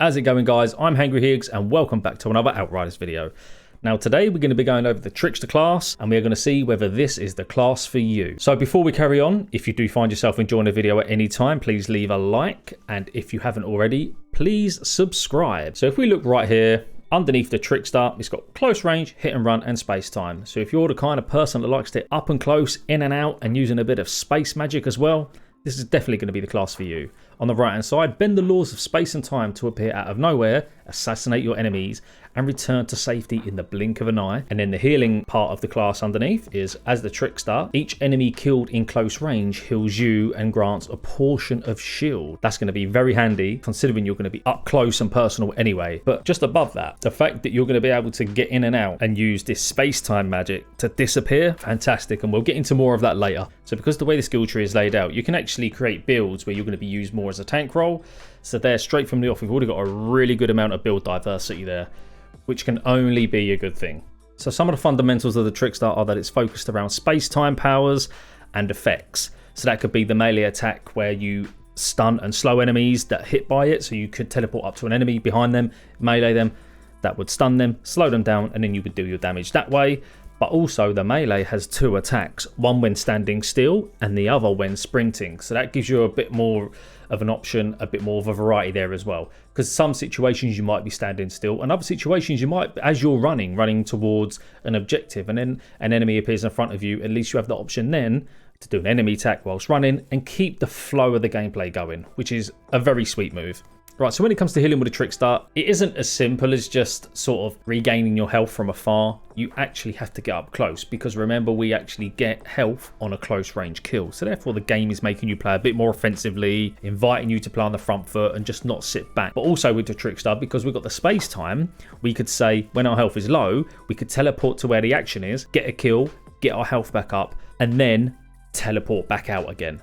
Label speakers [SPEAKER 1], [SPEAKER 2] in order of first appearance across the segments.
[SPEAKER 1] How's it going, guys? I'm Hangry Higgs and welcome back to another Outriders video. Now today we're going to be going over the Trickster class and we're going to see whether this is the class for you. So before we carry on, if you do find yourself enjoying the video at any time, please leave a like, and if you haven't already, please subscribe. So if we look right here, underneath the Trickster, it's got close range, hit and run, and space time. So if you're the kind of person that likes to up and close, in and out, and using a bit of space magic as well, this is definitely going to be the class for you. On the right hand side, bend the laws of space and time to appear out of nowhere, assassinate your enemies, and return to safety in the blink of an eye. And then the healing part of the class underneath is, as the Trickster, each enemy killed in close range heals you and grants a portion of shield. That's going to be very handy considering you're going to be up close and personal anyway. But just above that, the fact that you're going to be able to get in and out and use this space-time magic to disappear, fantastic, and we'll get into more of that later. So because the way the skill tree is laid out, you can actually create builds where you're going to be used more as a tank role. So there, straight from the off, we've already got a really good amount of build diversity there, which can only be a good thing. So some of the fundamentals of the Trickster are that it's focused around space-time powers and effects. So that could be the melee attack where you stun and slow enemies that hit by it. So you could teleport up to an enemy behind them, melee them, that would stun them, slow them down, and then you would do your damage that way. But also the melee has two attacks, one when standing still and the other when sprinting. So that gives you a bit more of an option, a bit more of a variety there as well. Because some situations you might be standing still, and other situations you might, as you're running towards an objective, and then an enemy appears in front of you, at least you have the option then to do an enemy attack whilst running and keep the flow of the gameplay going, which is a very sweet move. Right, so when it comes to healing with a Trickster, it isn't as simple as just sort of regaining your health from afar. You actually have to get up close, because remember, we actually get health on a close range kill. So therefore the game is making you play a bit more offensively, inviting you to play on the front foot and just not sit back. But also with the Trickster, because we've got the space time, we could say when our health is low, we could teleport to where the action is, get a kill, get our health back up, and then teleport back out again.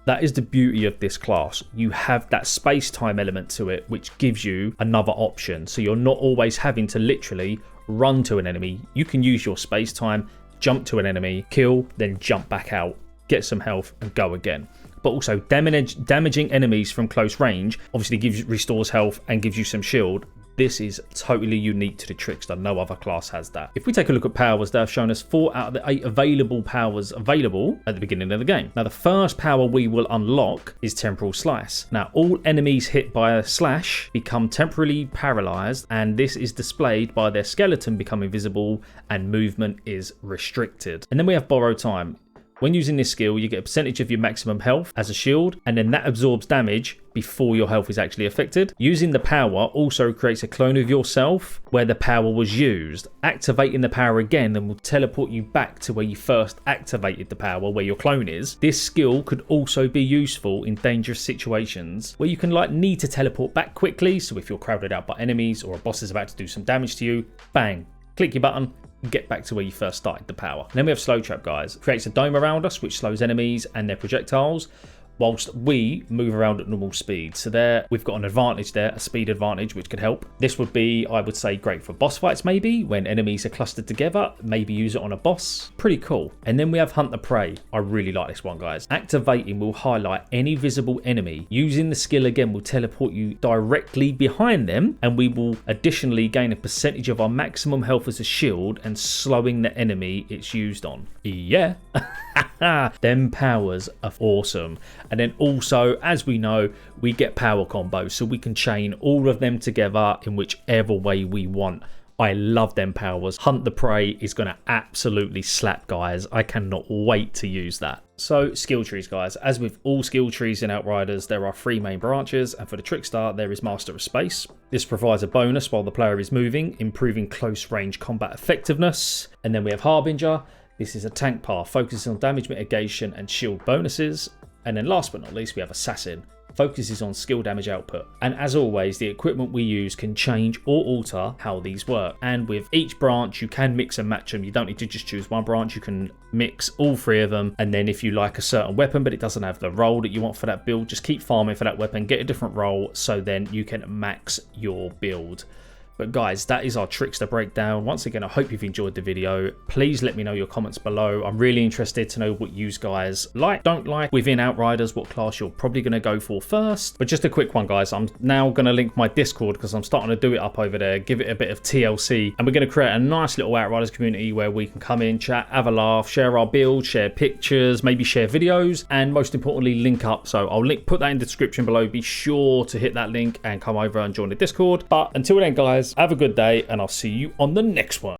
[SPEAKER 1] That is the beauty of this class. You have that space-time element to it, which gives you another option. So you're not always having to literally run to an enemy. You can use your space-time, jump to an enemy, kill, then jump back out, get some health, and go again. But also damaging enemies from close range obviously restores health and gives you some shield. This is totally unique to the Trickster. No other class has that. If we take a look at powers, they have shown us 4 out of the 8 available powers available at the beginning of the game. Now, the first power we will unlock is Temporal Slice. Now, all enemies hit by a slash become temporarily paralyzed, and this is displayed by their skeleton becoming visible and movement is restricted. And then we have Borrow Time. When using this skill, you get a percentage of your maximum health as a shield, and then that absorbs damage before your health is actually affected. Using the power also creates a clone of yourself where the power was used. Activating the power again then will teleport you back to where you first activated the power, where your clone is. This skill could also be useful in dangerous situations where you can need to teleport back quickly. So if you're crowded out by enemies or a boss is about to do some damage to you, bang, click your button, get back to where you first started the power. And then we have Slow Trap, guys. It creates a dome around us which slows enemies and their projectiles whilst we move around at normal speed. So there we've got an advantage there, a speed advantage, which could help. This would be, I would say, great for boss fights maybe, when enemies are clustered together, maybe use it on a boss. Pretty cool. And then we have Hunt the Prey. I really like this one, guys. Activating will highlight any visible enemy. Using the skill again will teleport you directly behind them, and we will additionally gain a percentage of our maximum health as a shield and slowing the enemy it's used on. Yeah. Them powers are awesome. And then also, as we know, we get power combos, so we can chain all of them together in whichever way we want. I love them powers. Hunt the Prey is going to absolutely slap, guys. I cannot wait to use that. So, skill trees, guys. As with all skill trees in Outriders, there are 3 main branches, and for the Trickster, there is Master of Space. This provides a bonus while the player is moving, improving close range combat effectiveness. And then we have Harbinger. This is a tank path, focusing on damage mitigation and shield bonuses. And then last but not least, we have Assassin. Focuses on skill damage output. And as always, the equipment we use can change or alter how these work. And with each branch, you can mix and match them. You don't need to just choose one branch. You can mix all 3 of them. And then if you like a certain weapon, but it doesn't have the role that you want for that build, just keep farming for that weapon, get a different role, so then you can max your build. But guys, that is our Trickster breakdown. Once again, I hope you've enjoyed the video. Please let me know your comments below. I'm really interested to know what you guys like, don't like within Outriders, what class you're probably going to go for first. But just a quick one, guys. I'm now going to link my Discord because I'm starting to do it up over there, give it a bit of TLC. And we're going to create a nice little Outriders community where we can come in, chat, have a laugh, share our builds, share pictures, maybe share videos, and most importantly, link up. So I'll put that in the description below. Be sure to hit that link and come over and join the Discord. But until then, guys, have a good day, and I'll see you on the next one.